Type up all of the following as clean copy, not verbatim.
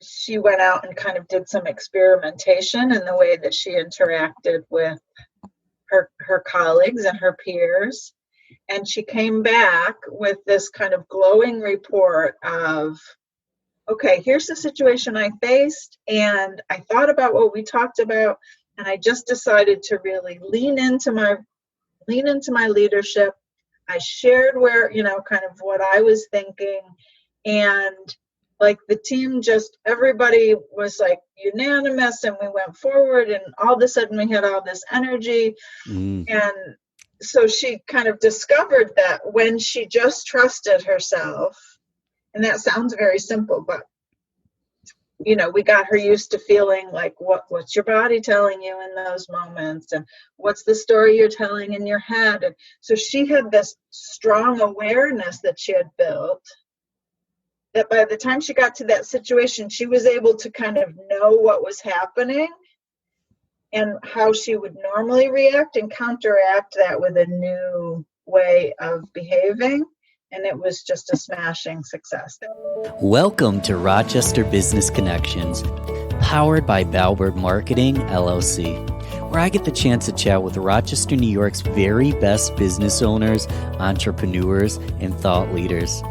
she went out and kind of did some experimentation in the way that she interacted with her colleagues and her peers. And she came back with this kind of glowing report of, okay, here's the situation I faced, and I thought about what we talked about, and I just decided to really lean into my leadership. I shared where, kind of what I was thinking, and like the team, just everybody was like unanimous, and we went forward, and all of a sudden we had all this energy. And so she kind of discovered that when she just trusted herself, and that sounds very simple, but we got her used to feeling like, what's your body telling you in those moments, and what's the story you're telling in your head. And so she had this strong awareness that she had built, that by the time she got to that situation, she was able to kind of know what was happening and how she would normally react and counteract that with a new way of behaving. And it was just a smashing success. Welcome to Rochester Business Connections, powered by Balbert Marketing, LLC, where I get the chance to chat with Rochester, New York's very best business owners, entrepreneurs, and thought leaders.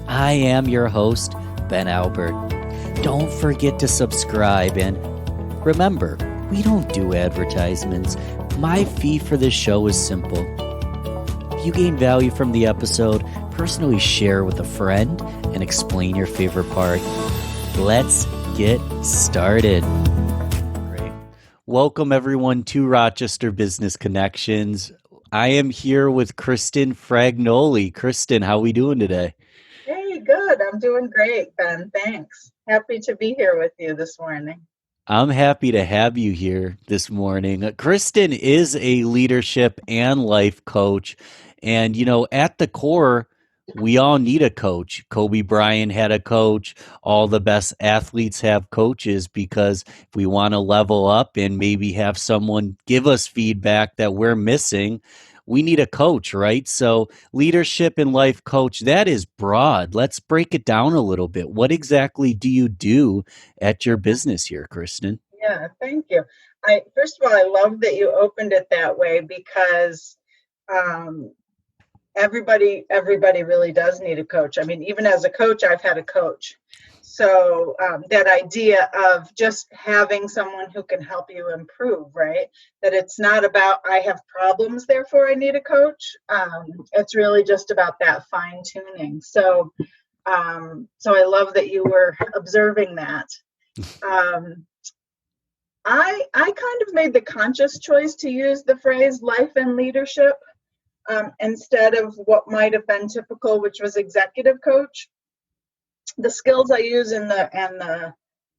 I am your host, Ben Albert. Don't forget to subscribe, and remember, we don't do advertisements. My fee for this show is simple. If you gain value from the episode, personally share with a friend and explain your favorite part. Let's get started. Great. Welcome everyone to Rochester Business Connections. I am here with Kristen Fragnoli. Kristen, how are we doing today? Hey, good. I'm doing great, Ben. Thanks. Happy to be here with you this morning. I'm happy to have you here this morning. Kristen is a leadership and life coach. And, at the core, we all need a coach. Kobe Bryant had a coach. All the best athletes have coaches, because if we want to level up and maybe have someone give us feedback that we're missing, we need a coach, right? So leadership and life coach, that is broad. Let's break it down a little bit. What exactly do you do at your business here, Kristen? Yeah, thank you. First of all, I love that you opened it that way, because everybody really does need a coach. I mean, even as a coach, I've had a coach. So that idea of just having someone who can help you improve, right? That it's not about, I have problems, therefore I need a coach. It's really just about that fine tuning. So I love that you were observing that. I kind of made the conscious choice to use the phrase life and leadership instead of what might have been typical, which was executive coach. The skills I use and the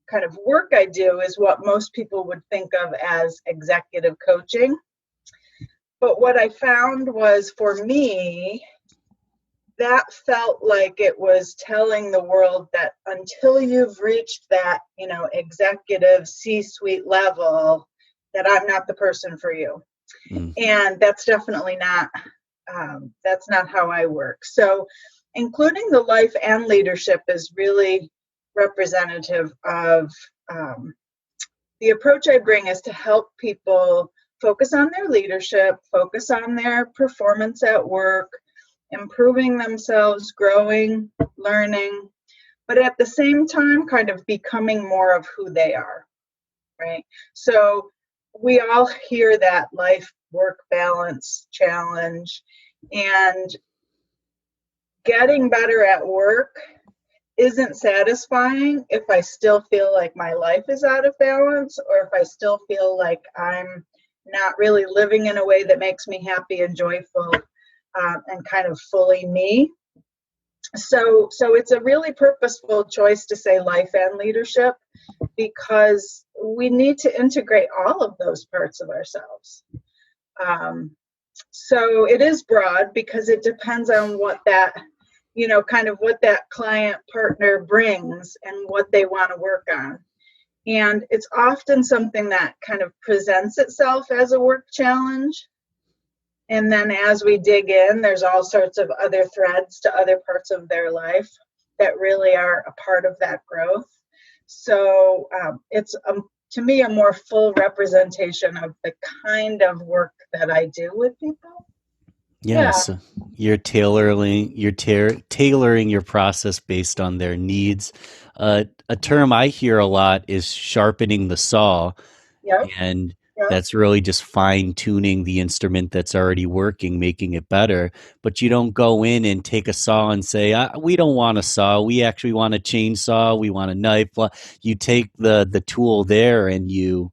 kind of work I do is what most people would think of as executive coaching. But what I found was, for me, that felt like it was telling the world that until you've reached that, executive C-suite level, that I'm not the person for you. And that's definitely not, that's not how I work. So including the life and leadership is really representative of the approach I bring is to help people focus on their leadership, focus on their performance at work, improving themselves, growing, learning, but at the same time kind of becoming more of who they are, right? So we all hear that life-work balance challenge, and getting better at work isn't satisfying if I still feel like my life is out of balance, or if I still feel like I'm not really living in a way that makes me happy and joyful and kind of fully me. So it's a really purposeful choice to say life and leadership, because we need to integrate all of those parts of ourselves. So it is broad, because it depends on what that, kind of what that client partner brings and what they want to work on. And it's often something that kind of presents itself as a work challenge. And then as we dig in, there's all sorts of other threads to other parts of their life that really are a part of that growth. So it's to me a more full representation of the kind of work that I do with people. Yes, you're tailoring your process based on their needs. A term I hear a lot is sharpening the saw, Yep. and Yep. that's really just fine tuning the instrument that's already working, making it better. But you don't go in and take a saw and say, "We don't want a saw. We actually want a chainsaw. We want a knife." You take the tool there and you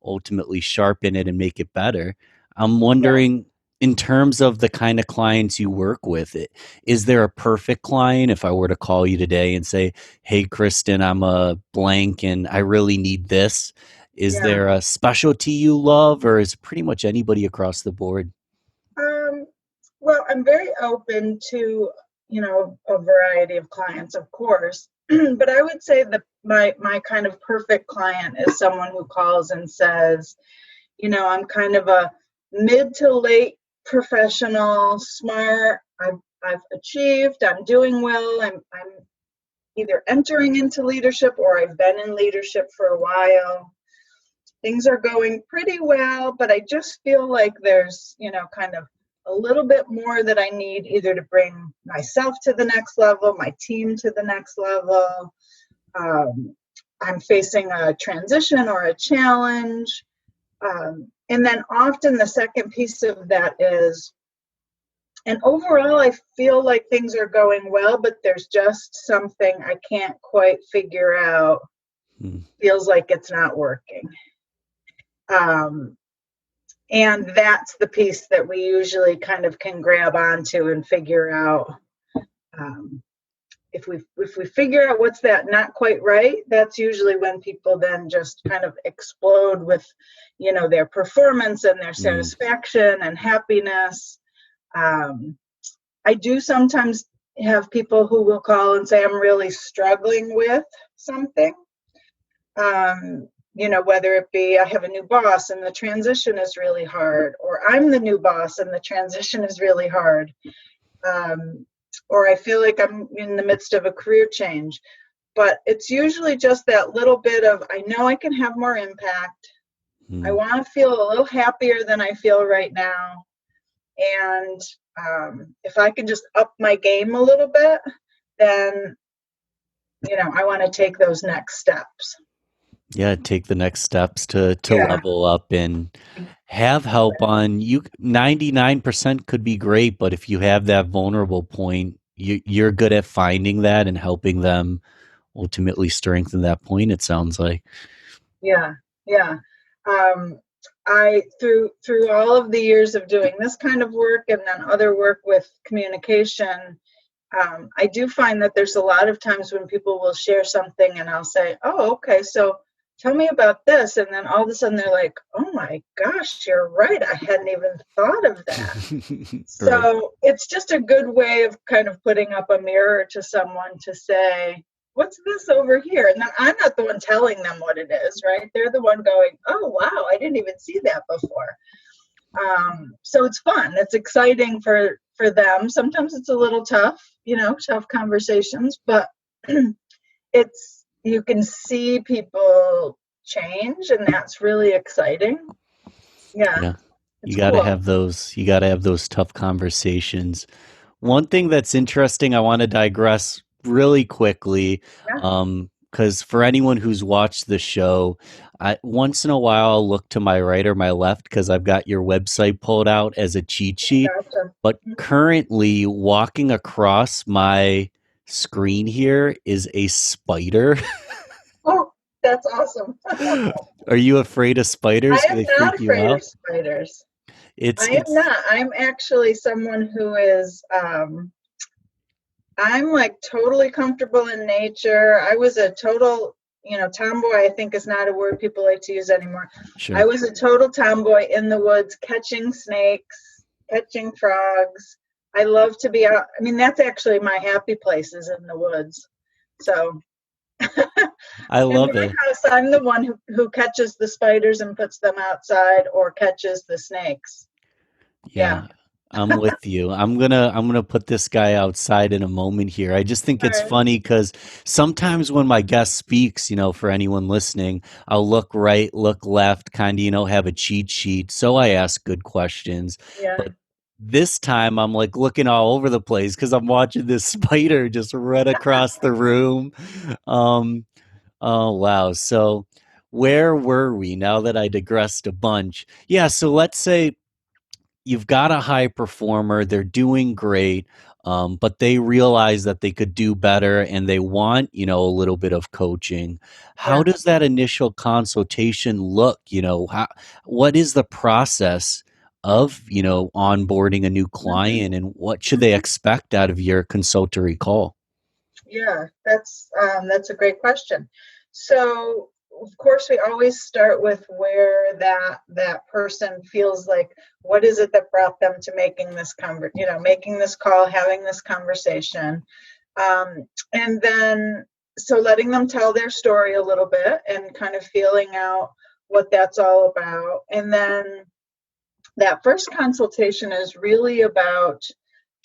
ultimately sharpen it and make it better. I'm Yeah. wondering, in terms of the kind of clients you work with, is there a perfect client? If I were to call you today and say, "Hey, Kristen, I'm a blank and I really need this," is Yeah. there a specialty you love, or is pretty much anybody across the board? Um, well, I'm very open to, a variety of clients, of course. But I would say that my kind of perfect client is someone who calls and says, I'm kind of a mid to late professional, smart. I've achieved. I'm doing well. I'm either entering into leadership or I've been in leadership for a while. Things are going pretty well, but I just feel like there's, kind of a little bit more that I need either to bring myself to the next level, my team to the next level. I'm facing a transition or a challenge. And then often the second piece of that is, and overall, I feel like things are going well, but there's just something I can't quite figure out. Hmm. Feels like it's not working. And that's the piece that we usually kind of can grab onto and figure out. If we figure out what's that not quite right, that's usually when people then just kind of explode with, their performance and their Mm. satisfaction and happiness. I do sometimes have people who will call and say, I'm really struggling with something. Whether it be I have a new boss and the transition is really hard, or I'm the new boss and the transition is really hard. Or I feel like I'm in the midst of a career change. But it's usually just that little bit of, I know I can have more impact. I Mm. want to feel a little happier than I feel right now. And if I can just up my game a little bit, then, I want to take those next steps. Yeah, take the next steps to Yeah. level up and have help on you. 99% could be great, but if you have that vulnerable point, you're good at finding that and helping them ultimately strengthen that point, it sounds like. Yeah. Yeah. I through all of the years of doing this kind of work and then other work with communication, I do find that there's a lot of times when people will share something and I'll say, oh, okay, so tell me about this. And then all of a sudden they're like, oh my gosh, you're right. I hadn't even thought of that. Right. So it's just a good way of kind of putting up a mirror to someone to say, what's this over here? And then I'm not the one telling them what it is, right? They're the one going, oh, wow, I didn't even see that before. So it's fun. It's exciting for them. Sometimes it's a little tough, tough conversations, but you can see people change, and that's really exciting. Yeah, Yeah. it's cool. You got to have those tough conversations. One thing that's interesting, I want to digress really quickly, Yeah, because for anyone who's watched the show, once in a while I'll look to my right or my left because I've got your website pulled out as a cheat sheet. gotcha. But currently, walking across my screen here is a spider. Oh, that's awesome. Are you afraid of I spiders? Do am they not freak you afraid of out? spiders. It's I am it's not. I'm actually someone who is, I'm like totally comfortable in nature. I was a total, tomboy, I think is not a word people like to use anymore. I sure. was a total tomboy in the woods, catching snakes, catching frogs. I love to be out. I mean, that's actually my happy place is in the woods. So I in love my it. house, I'm the one who catches the spiders and puts them outside or catches the snakes. Yeah. Yeah. I'm with you. I'm gonna put this guy outside in a moment here. I just think All it's right. funny because sometimes when my guest speaks, for anyone listening, I'll look right, look left, kind of, have a cheat sheet. So I ask good questions. Yeah. But this time I'm like looking all over the place because I'm watching this spider just run across the room. Um, oh wow. So where were we now that I digressed a bunch? Yeah, so let's say you've got a high performer, they're doing great, but they realize that they could do better and they want, a little bit of coaching. How Yeah. does that initial consultation look? What is the process of, onboarding a new Mhm. client, and what should they Mhm. expect out of your consultory call? Yeah, that's a great question. So, of course, we always start with where that person feels like, what is it that brought them to making this call, having this conversation, and then so letting them tell their story a little bit and kind of feeling out what that's all about, and then that first consultation is really about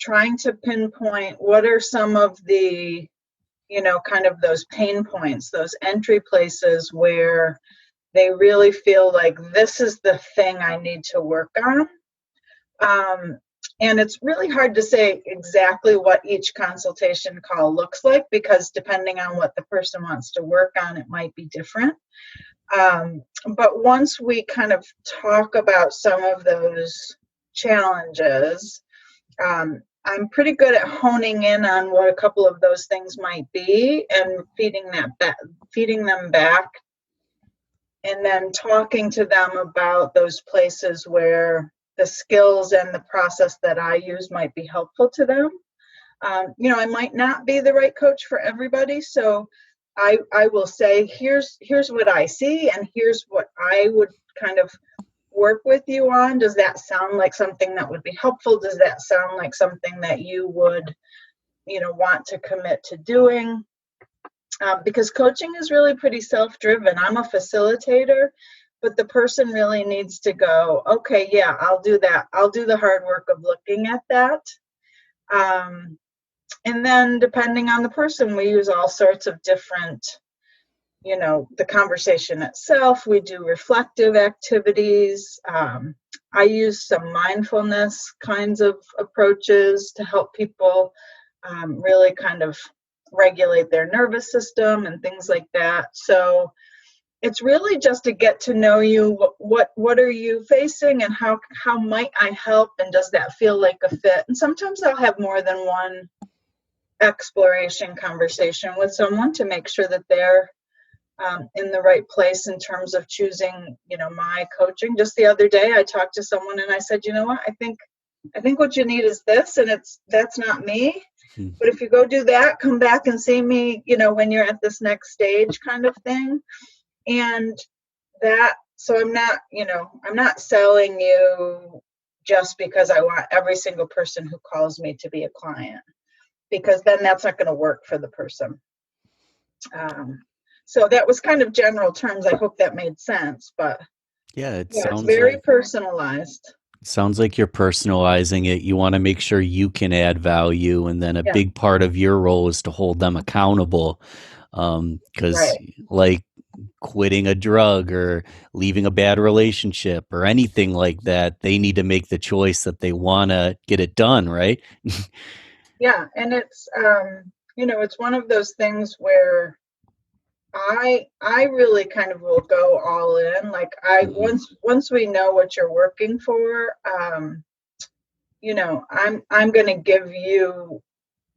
trying to pinpoint what are some of the kind of those pain points, those entry places where they really feel like this is the thing I need to work on. Um, and it's really hard to say exactly what each consultation call looks like because depending on what the person wants to work on, it might be different. But once we kind of talk about some of those challenges, I'm pretty good at honing in on what a couple of those things might be and feeding them back, and then talking to them about those places where the skills and the process that I use might be helpful to them. I might not be the right coach for everybody, so I will say, here's what I see, and here's what I would kind of work with you on. Does that sound like something that would be helpful? Does that sound like something that you would, want to commit to doing? Because coaching is really pretty self-driven. I'm a facilitator, but the person really needs to go, okay, yeah, I'll do that. I'll do the hard work of looking at that. Um, and then depending on the person, we use all sorts of different, the conversation itself. We do reflective activities. I use some mindfulness kinds of approaches to help people really kind of regulate their nervous system and things like that. So it's really just to get to know you. What are you facing, and how might I help, and does that feel like a fit? And sometimes I'll have more than one exploration conversation with someone to make sure that they're in the right place in terms of choosing, my coaching. Just the other day, I talked to someone and I said, you know what, I think what you need is this, and that's not me. Hmm. But if you go do that, come back and see me, when you're at this next stage kind of thing. And so I'm not selling you just because I want every single person who calls me to be a client, because then that's not going to work for the person. So that was kind of general terms. I hope that made sense, but Yeah, it yeah, it's sounds very like personalized. you're personalizing it. You want to make sure you can add value, and then a Yeah, big part of your role is to hold them accountable. Because right. like quitting a drug or leaving a bad relationship or anything like that, they need to make the choice that they want to get it done, right? Yeah, and it's one of those things where I really kind of will go all in. Like Mhm. once we know what you're working for, I'm going to give you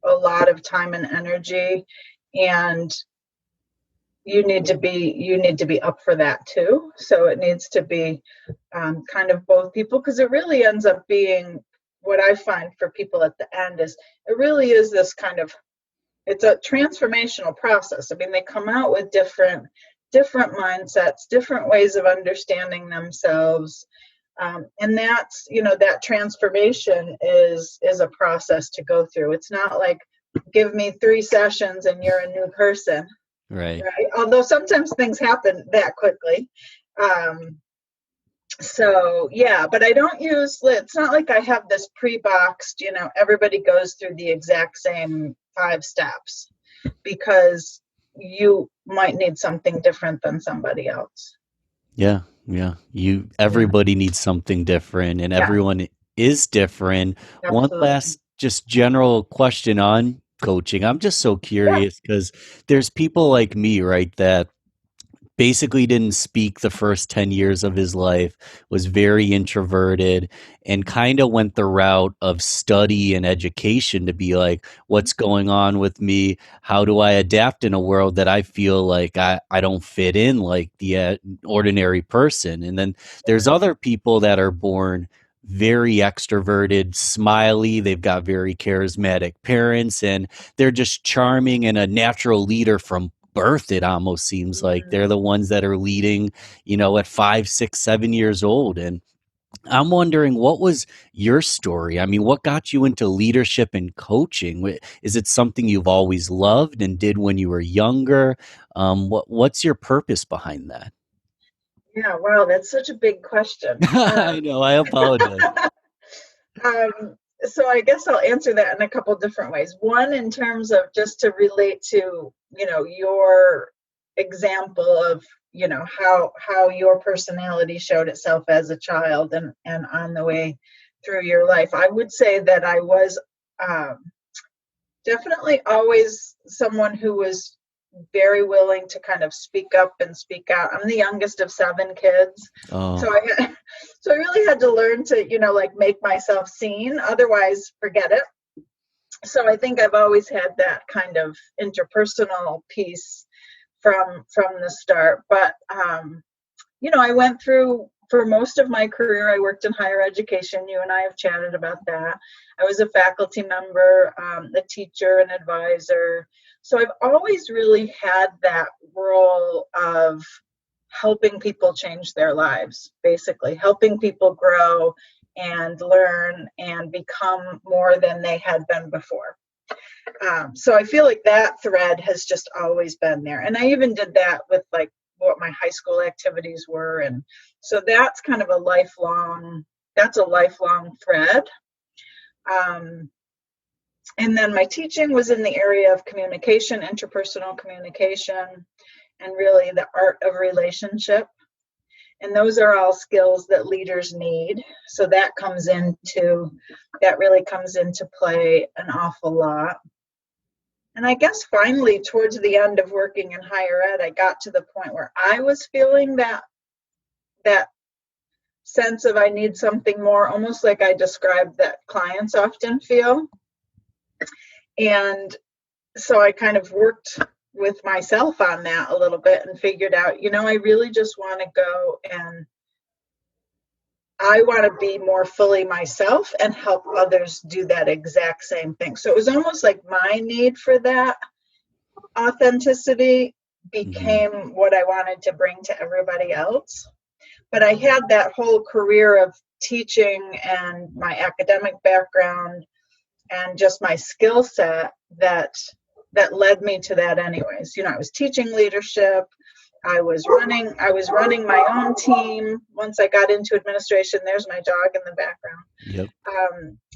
a lot of time and energy, and you need to be up for that too. So it needs to be kind of both people, because it really ends up being, what I find for people at the end is, it really is this kind of, it's a transformational process. I mean, they come out with different mindsets, different ways of understanding themselves, and that transformation is a process to go through. It's not like, give me 3 sessions and you're a new person, Right. right? Although sometimes things happen that quickly. Um, So yeah, but I don't use, it's not like I have this pre-boxed, everybody goes through the exact same 5 steps, because you might need something different than somebody else. Yeah, yeah. Yeah, Everybody needs something different and yeah, everyone is different. One absolutely. last just general question on coaching. I'm just so Yeah. curious because there's people like me, right, that basically didn't speak the first 10 years of his life, was very introverted, and kind of went the route of study and education to be like, what's going on with me? How do I adapt in a world that I feel like I don't fit in like the ordinary person? And then there's other people that are born very extroverted, smiley. They've got very charismatic parents, and they're just charming and a natural leader from birth. It almost seems like they're the ones that are leading, at 5, 6, 7 years old. And I'm wondering, what was your story? I mean, what got you into leadership and coaching? Is it something you've always loved and did when you were younger? What's your purpose behind that? Yeah, wow, that's such a big question. I know, I apologize. Um, so I guess I'll answer that in a couple different ways. One, in terms of just to relate to, your example of, how your personality showed itself as a child and on the way through your life. I would say that I was um, definitely always someone who was very willing to kind of speak up and speak out. I'm the youngest of 7 kids. So Oh, so I really had to learn to, like make myself seen. Otherwise, forget it. So I think I've always had that kind of interpersonal piece from the start. But I went through, for most of my career, I worked in higher education. You and I have chatted about that. I was a faculty member, a teacher, an advisor. So I've always really had that role of helping people change their lives, basically, helping people grow and learn and become more than they had been before. So I feel like that thread has just always been there. And I even did that with like what my high school activities were. And so that's kind of that's a lifelong thread. Um, and then my teaching was in the area of communication, interpersonal communication, and really the art of relationship. And those are all skills that leaders need. So that really comes into play an awful lot. And I guess finally, towards the end of working in higher ed, I got to the point where I was feeling that sense of I need something more, almost like I described that clients often feel. And so I kind of worked with myself on that a little bit and figured out, I really just want to go and I want to be more fully myself and help others do that exact same thing. So it was almost like my need for that authenticity mhm. became what I wanted to bring to everybody else. But I had that whole career of teaching and my academic background and just my skill set that led me to that anyways. I was teaching leadership. I was running my own team. Once I got into administration, there's my dog in the background. Yep.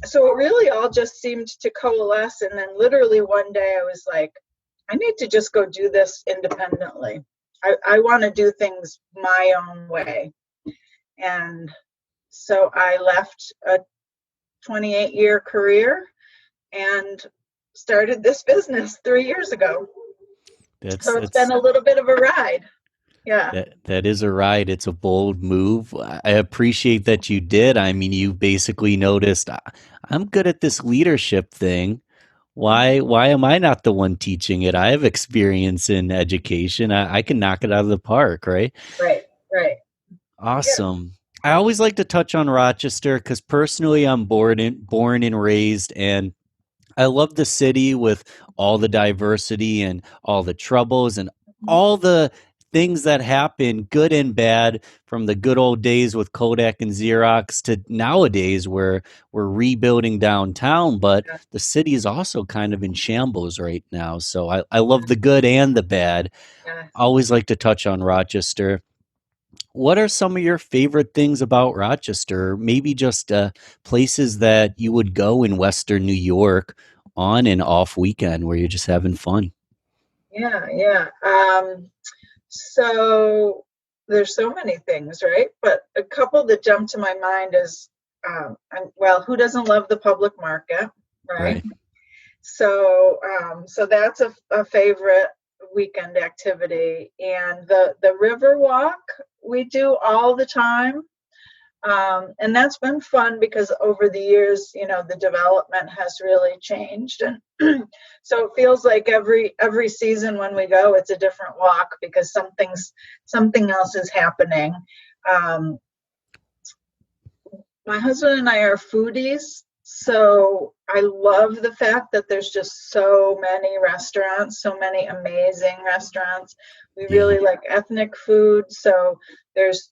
So it really all just seemed to coalesce. And then literally one day I was like, I need to just go do this independently. I want to do things my own way. And so I left a 28-year career and started this business 3 years ago. That's So it's been that's a little bit of a ride. Yeah. that is a ride. It's a bold move. I appreciate that you did. I mean, you basically noticed I'm good at this leadership thing. Why am I not the one teaching it? I have experience in education. I can knock it out of the park, right? Right. Right. Yeah. Awesome. I always like to touch on Rochester because personally I'm born and raised, and I love the city with all the diversity and all the troubles and all the things that happen, good and bad, from the good old days with Kodak and Xerox to nowadays where we're rebuilding downtown, but Yeah. the city is also kind of in shambles right now. So I love the good and the bad. Yeah. I always like to touch on Rochester. what are some of your favorite things about Rochester? Maybe just places that you would go in Western New York on an off weekend where you're just having fun. Yeah, yeah. So there's so many things, right? But a couple that jump to my mind is, well, who doesn't love the public market, right? Right. So that's a favorite weekend activity, and the river walk we do all the time. And that's been fun because over the years, the development has really changed, and so it feels like every season when we go, it's a different walk because something else is happening. Um, my husband and I are foodies, so I love the fact that there's just so many restaurants, so many amazing restaurants. We Yeah. really like ethnic food, so there's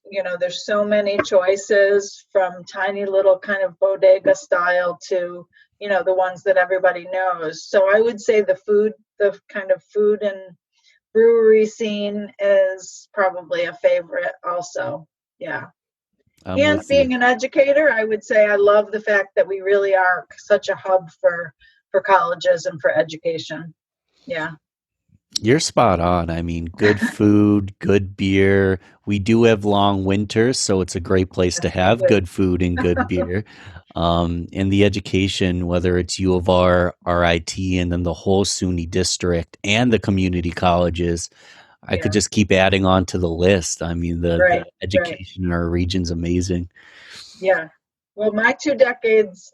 so many choices from tiny little kind of bodega style to, the ones that everybody knows. So I would say the kind of food and brewery scene is probably a favorite also. Yeah. I'm And with you. being an educator, I would say I love the fact that we really are such a hub for colleges and for education. Yeah. You're spot on. I mean, good food, good beer. We do have long winters, so it's a great place to Yes, we have do. good food and good beer. And the education, whether it's U of R, RIT, and then the whole SUNY district and the community colleges, I could Yeah. just keep adding on to the list. I mean, the Right. Right. education in our region's amazing. Yeah. Well, my 2 decades,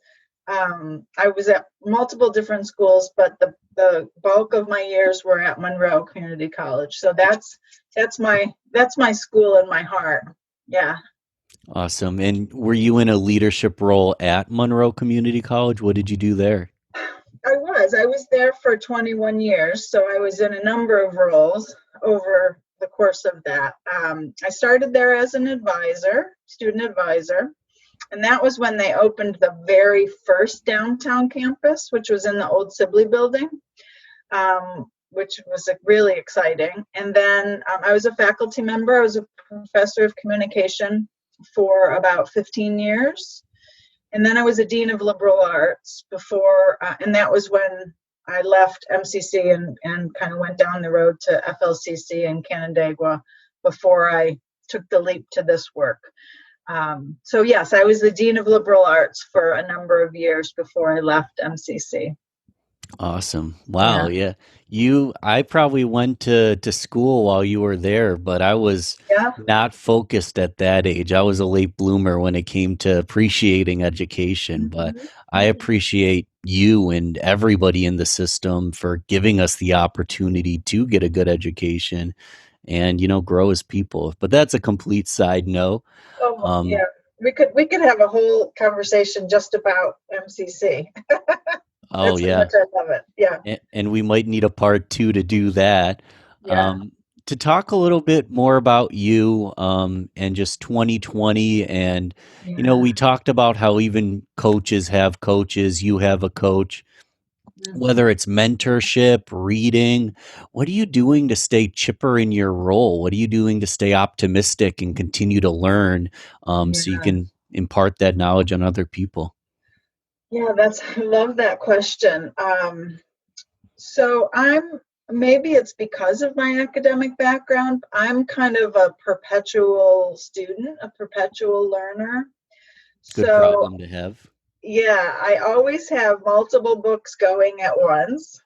I was at multiple different schools, but the bulk of my years were at Monroe Community College. So that's my school in my heart. Yeah. Awesome. And were you in a leadership role at Monroe Community College? What did you do there? I was there for 21 years, so I was in a number of roles over the course of that. I started there as an advisor, student advisor, and that was when they opened the very first downtown campus, which was in the old Sibley building, which was really exciting. And then I was a faculty member. I was a professor of communication for about 15 years. And then I was a dean of liberal arts before, and that was when I left MCC and kind of went down the road to FLCC in Canandaigua before I took the leap to this work. So yes, I was the dean of liberal arts for a number of years before I left MCC. Awesome. Yeah, Wow. Yeah. I probably went to school while you were there, but I was yeah. not focused at that age. I was a late bloomer when it came to appreciating education, but Mhm, I mhm. appreciate you and everybody in the system for giving us the opportunity to get a good education and, grow as people. But that's a complete side note. Oh Um, yeah, we could have a whole conversation just about MCC. oh, That's how yeah. much I love it. Yeah, And we might need a part two to do that. yeah, To talk a little bit more about you and just 2020. And, yeah. we talked about how even coaches have coaches, you have a coach, whether Mhm. it's mentorship, reading. What are you doing to stay chipper in your role? What are you doing to stay optimistic and continue to learn so you Yeah. can impart that knowledge on other people? Yeah, I love that question. So maybe it's because of my academic background, I'm kind of a perpetual student, a perpetual learner. Good So problem to have. yeah, I always have multiple books going at once.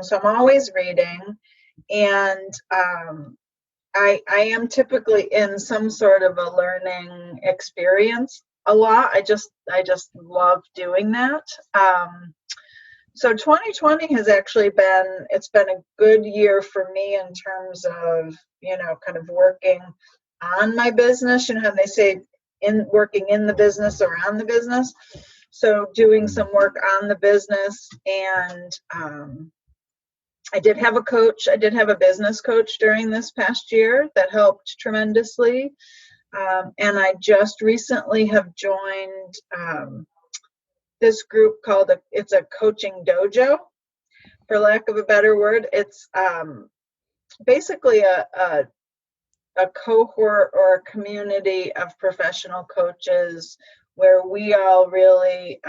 So I'm always reading, and I am typically in some sort of a learning experience a lot. I just love doing that. So 2020 has actually been a good year for me in terms of, kind of working on my business. You know how they say in working in the business or on the business. So doing some work on the business, and I did have a coach. I did have a business coach during this past year that helped tremendously. And I just recently have joined this group called it's a coaching dojo, for lack of a better word. It's basically a cohort or a community of professional coaches where we all really,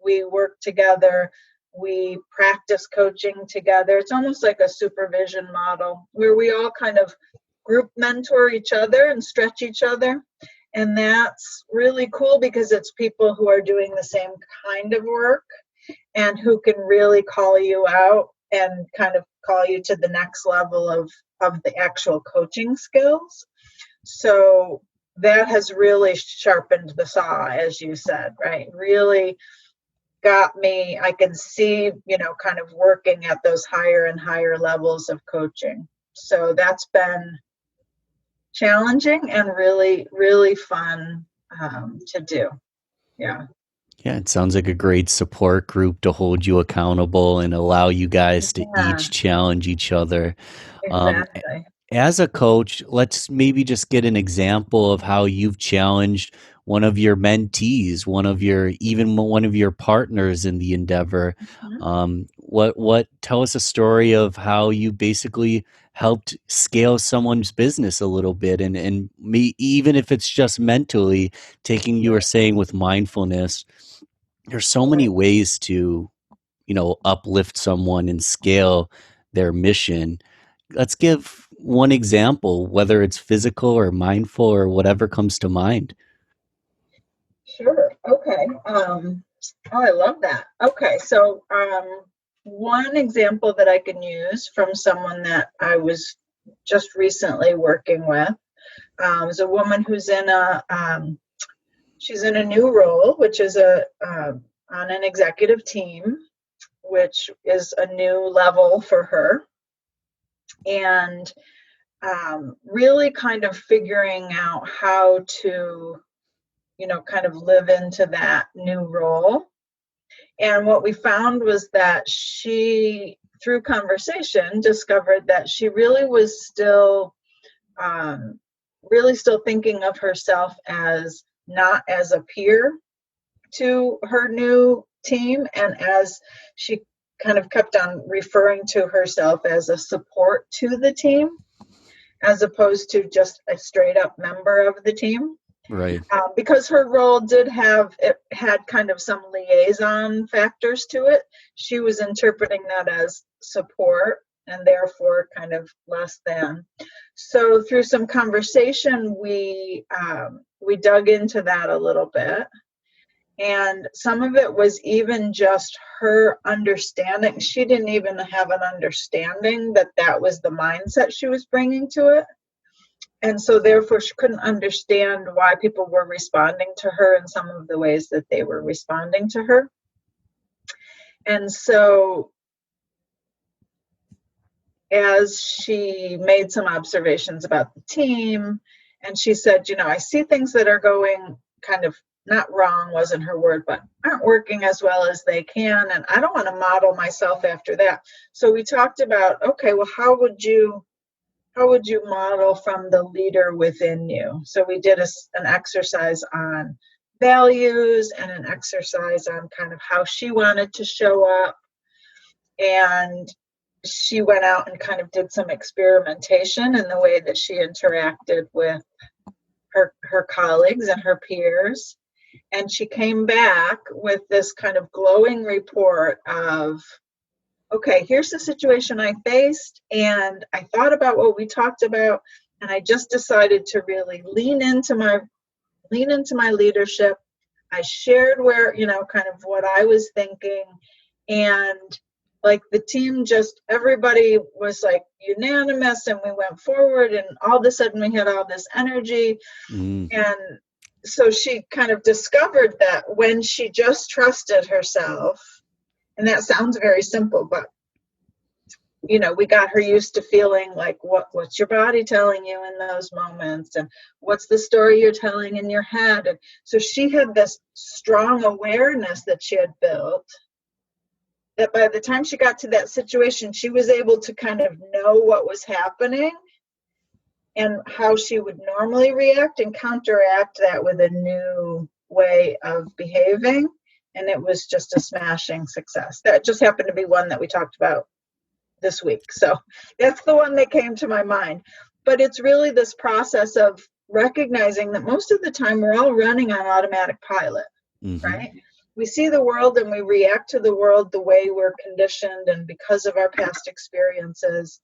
we work together. We practice coaching together. It's almost like a supervision model where we all kind of group mentor each other and stretch each other. And that's really cool because it's people who are doing the same kind of work and who can really call you out and kind of call you to the next level of the actual coaching skills. So that has really sharpened the saw, as you said, right? Really got me, I can see, kind of working at those higher and higher levels of coaching. So that's been challenging and really, really fun to do. Yeah. Yeah, it sounds like a great support group to hold you accountable and allow you guys to Yeah, each challenge each other. Um, exactly. as a coach, let's maybe just get an example of how you've challenged one of your mentees, even one of your partners in the endeavor. Mhm. Tell us a story of how you basically helped scale someone's business a little bit, and even if it's just mentally, taking, you were saying, with mindfulness, there's so many Right. ways to, uplift someone and scale their mission. Let's give one example, whether it's physical or mindful or whatever comes to mind. Sure. Okay. Oh, I love that. Okay. So, one example that I can use from someone that I was just recently working with is a woman who's she's in a new role, which is on an executive team, which is a new level for her. And really kind of figuring out how to, kind of live into that new role. And what we found was that she, through conversation, discovered that she really was still thinking of herself as not as a peer to her new team, and as she kind of kept on referring to herself as a support to the team, as opposed to just a straight up member of the team. Right. Because her role had kind of some liaison factors to it. She was interpreting that as support and therefore kind of less than. So through some conversation, we dug into that a little bit. And some of it was even just her understanding. She didn't even have an understanding that that was the mindset she was bringing to it. And so therefore she couldn't understand why people were responding to her in some of the ways that they were responding to her. And so as she made some observations about the team, and she said, I see things that are going kind of, not wrong wasn't her word, but aren't working as well as they can. And I don't want to model myself after that. So we talked about, okay, well, how would you model from the leader within you? So we did an exercise on values and an exercise on kind of how she wanted to show up. And she went out and kind of did some experimentation in the way that she interacted with her colleagues and her peers. And she came back with this kind of glowing report of, okay, here's the situation I faced, and I thought about what we talked about, and I just decided to really lean into my leadership. I shared kind of what I was thinking, and like the team, just everybody was like unanimous, and we went forward, and all of a sudden we had all this energy. Mm. And so she kind of discovered that when she just trusted herself, and that sounds very simple, but we got her used to feeling like, what's your body telling you in those moments, and what's the story you're telling in your head. And so she had this strong awareness that she had built, that by the time she got to that situation, she was able to kind of know what was happening and how she would normally react and counteract that with a new way of behaving. And it was just a smashing success. That just happened to be one that we talked about this week. So that's the one that came to my mind. But it's really this process of recognizing that most of the time we're all running on automatic pilot, Mm-hmm. right? We see the world and we react to the world the way we're conditioned and because of our past experiences.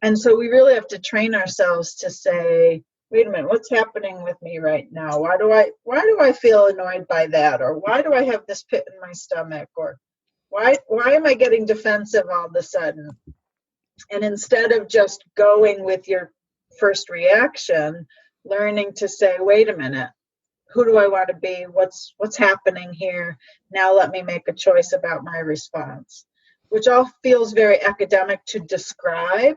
And so we really have to train ourselves to say, wait a minute, what's happening with me right now? Why do I feel annoyed by that? Or why do I have this pit in my stomach? Or why am I getting defensive all of a sudden? And instead of just going with your first reaction, learning to say, wait a minute, who do I want to be? What's happening here? Now let me make a choice about my response, which all feels very academic to describe.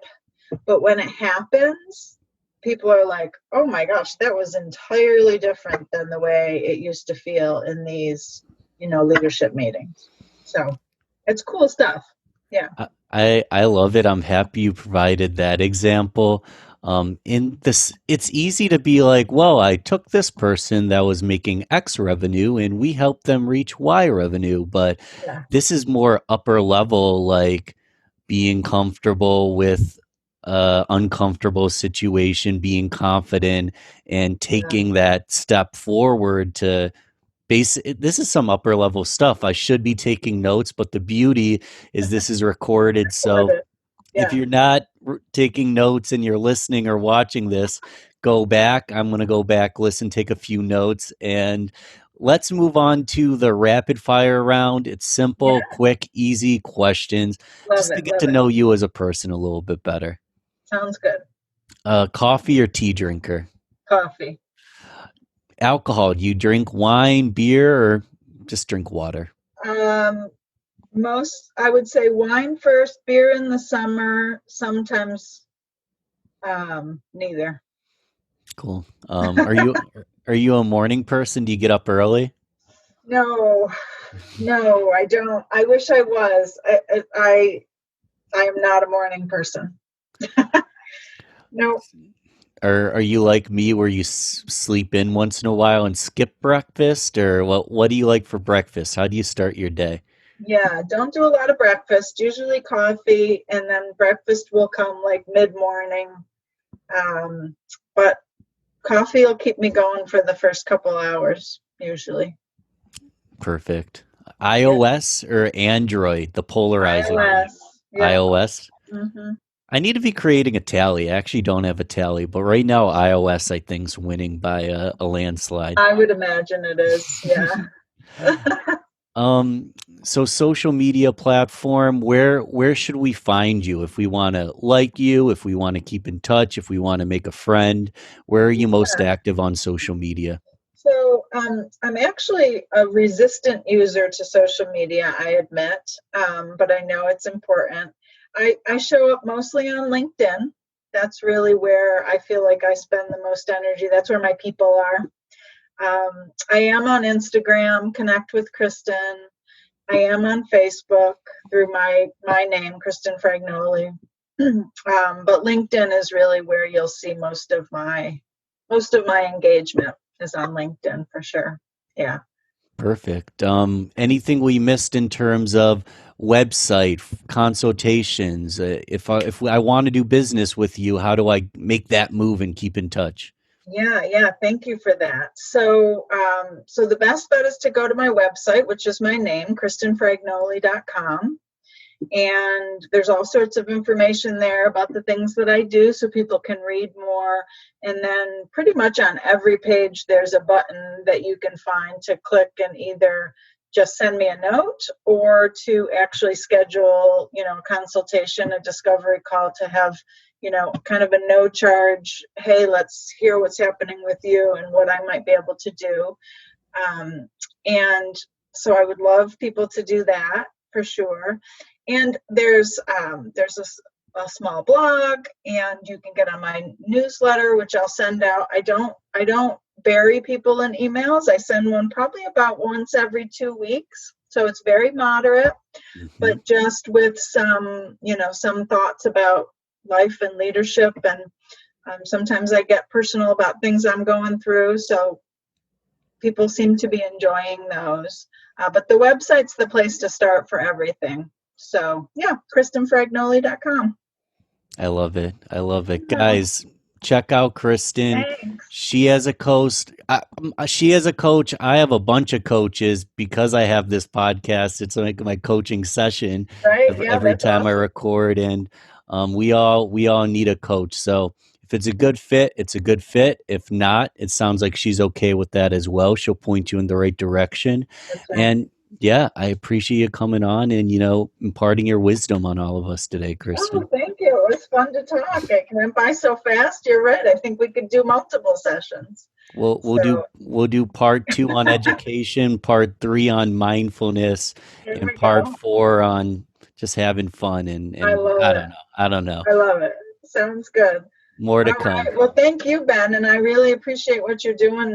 But when it happens, people are like, oh my gosh, that was entirely different than the way it used to feel in these, leadership meetings. So it's cool stuff. Yeah. I love it. I'm happy you provided that example. In this, it's easy to be like, well, I took this person that was making X revenue and we helped them reach Y revenue. But Yeah. this is more upper level, like being comfortable with uncomfortable situation, being confident, and Yeah. taking that step forward to this is some upper level stuff. I should be taking notes, but the beauty is this is recorded. Love So it. if Yeah. you're not taking notes and you're listening or watching this, go back. I'm going to go back, listen, take a few notes, and let's move on to the rapid fire round. It's simple, Yeah. quick, easy questions Love just to it. get Love to it. know you as a person a little bit better. Sounds good. Coffee or tea drinker? Coffee. Alcohol. Do you drink wine, beer, or just drink water? Um, I would say wine first, beer in the summer, sometimes neither. Cool. Are you a morning person? Do you get up early? No, no, I don't. I wish I was. I am not a morning person. No. Or are you like me where you sleep in once in a while and skip breakfast? Or what do you like for breakfast? How do you start your day? Yeah, don't do a lot of breakfast. Usually coffee, and then breakfast will come like mid-morning. But coffee will keep me going for the first couple hours, usually. Perfect. Yeah. iOS or Android? The polarizing one. iOS. Yep. iOS. Hmm. I need to be creating a tally. I actually don't have a tally, but right now iOS I think's winning by a landslide. I would imagine it is. Yeah. Um, so social media platform, where should we find you if we want to like you, if we want to keep in touch, if we want to make a friend? Where are you most active on social media? So I'm actually a resistant user to social media, I admit, but I know it's important. I show up mostly on LinkedIn. That's really where I feel like I spend the most energy. That's where my people are. I am on Instagram, Connect with Kristen. I am on Facebook through my name, Kristen Fragnoli. But LinkedIn is really where you'll see most of my engagement is on LinkedIn for sure. Yeah. Perfect. Anything we missed in terms of website consultations? If I want to do business with you, how do I make that move and keep in touch? Yeah. Thank you for that. So the best bet is to go to my website, which is my name, KristenFragnoli.com. And there's all sorts of information there about the things that I do so people can read more. And then pretty much on every page, there's a button that you can find to click and either just send me a note or to actually schedule, a consultation, a discovery call to have, kind of a no charge, hey, let's hear what's happening with you and what I might be able to do. And so I would love people to do that for sure. And there's a small blog, and you can get on my newsletter, which I'll send out. I don't bury people in emails. I send one probably about once every 2 weeks. So it's very moderate, Hmm. but just with some thoughts about life and leadership. And sometimes I get personal about things I'm going through. So people seem to be enjoying those. But the website's the place to start for everything. So yeah, KristenFragnoli.com. I love it. I love it. Yeah. Guys, check out Kristen. Thanks. She has a coach. She has a coach. I have a bunch of coaches because I have this podcast. It's like my coaching session Right? Yeah, every that's time I awesome. record, and we all need a coach. So if it's a good fit, it's a good fit. If not, it sounds like she's okay with that as well. She'll point you in the right direction. That's right. And yeah, I appreciate you coming on and imparting your wisdom on all of us today, Oh, Kristen. thank you. It was fun to talk. It went by so fast. You're right. I think we could do multiple sessions. So We'll do part 2 on education, part 3 on mindfulness, here and we part go. 4 on just having fun I and love I it. don't know. I don't know. I love it. Sounds good. More All to come. right. Well, thank you, Ben, and I really appreciate what you're doing.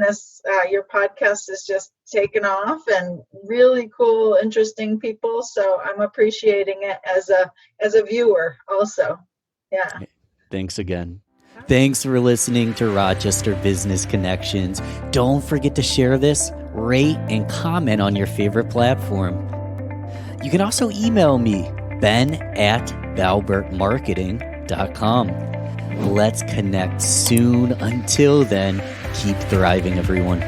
Your podcast is just taken off, and really cool, interesting people. So I'm appreciating it as a viewer, also. Yeah. Thanks again. Thanks for listening to Rochester Business Connections. Don't forget to share this, rate, and comment on your favorite platform. You can also email me, ben@valbertmarketing.com. Let's connect soon. Until then, keep thriving, everyone.